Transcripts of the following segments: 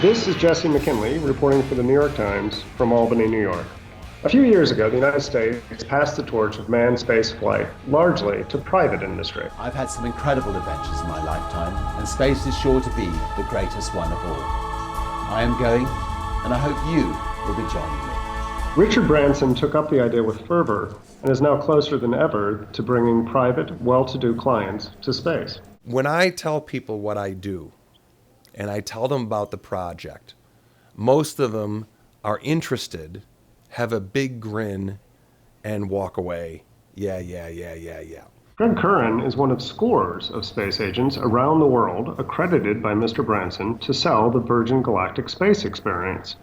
This is Jesse McKinley reporting for the New York Times from Albany, New York. A few years ago, the United States passed the torch of manned space flight largely to private industry. I've had some incredible adventures in my lifetime, and space is sure to be the greatest one of all. I am going, and I hope you will be joining me. Richard Branson took up the idea with fervor and is now closer than ever to bringing private, well-to-do clients to space. When I tell people what I do, and I tell them about the project, most of them are interested, have a big grin, and walk away. Yeah. Greg Curran is one of scores of space agents around the world accredited by Mr. Branson to sell the Virgin Galactic space experience.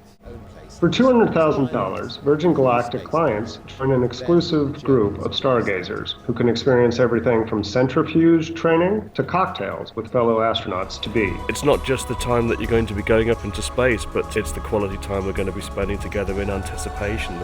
For $200,000, Virgin Galactic clients join an exclusive group of stargazers who can experience everything from centrifuge training to cocktails with fellow astronauts to be. It's not just the time that you're going to be going up into space, but it's the quality time we're going to be spending together in anticipation.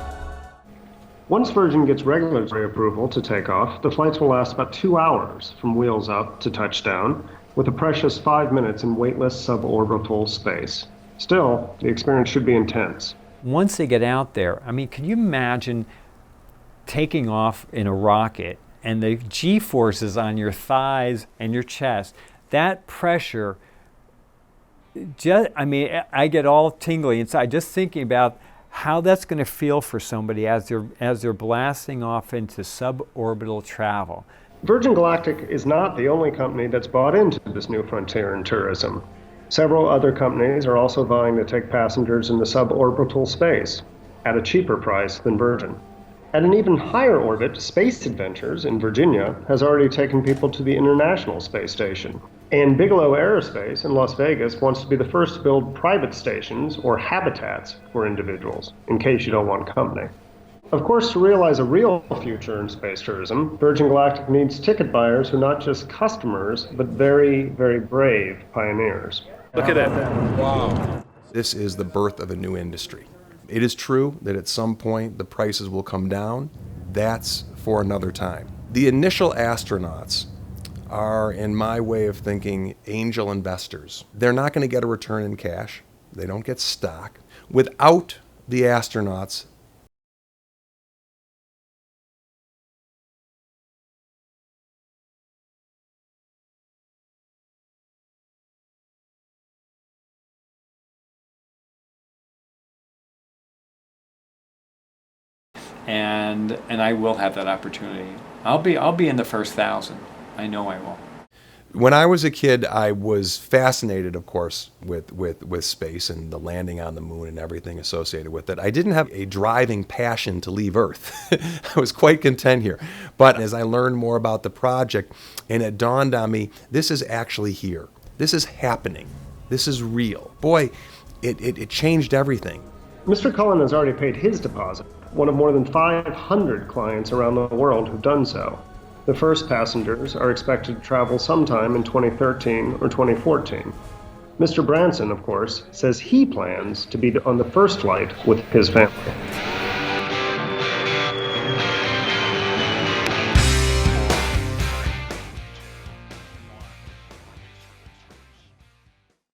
Once Virgin gets regulatory approval to take off, the flights will last about 2 hours from wheels up to touchdown, with a precious 5 minutes in weightless suborbital space. Still, the experience should be intense. Once they get out there, I mean, can you imagine taking off in a rocket and the G-forces on your thighs and your chest? That pressure, I get all tingly inside just thinking about how that's going to feel for somebody as they're blasting off into suborbital travel. Virgin Galactic is not the only company that's bought into this new frontier in tourism. Several other companies are also vying to take passengers into suborbital space at a cheaper price than Virgin. At an even higher orbit, Space Adventures in Virginia has already taken people to the International Space Station. And BIGELOW AEROSPACE in Las Vegas wants to be the first to build private stations or habitats for individuals, in case you don't want company. Of course, to realize a real future in space tourism, Virgin Galactic needs ticket buyers who are not just customers, but very, very brave pioneers. Look at it. Wow. This is the birth of a new industry. It is true that at some point the prices will come down. That's for another time. The initial astronauts are, in my way of thinking, angel investors. They're not going to get a return in cash. They don't get stock. Without the astronauts, And I will have that opportunity. I'll be in the first 1,000. I know I will. when I was a kid, I was fascinated, of course, with space and the landing on the moon and everything associated with it. I didn't have a driving passion to leave Earth. I was quite content here. But as I learned more about the project, and it dawned on me, this is actually here. This is happening. This is real. Boy, it changed everything. Mr. Cullen has already paid his deposit, one of more than 500 clients around the world who've done so. The first passengers are expected to travel sometime in 2013 or 2014. Mr. Branson, of course, says he plans to be on the first flight with his family.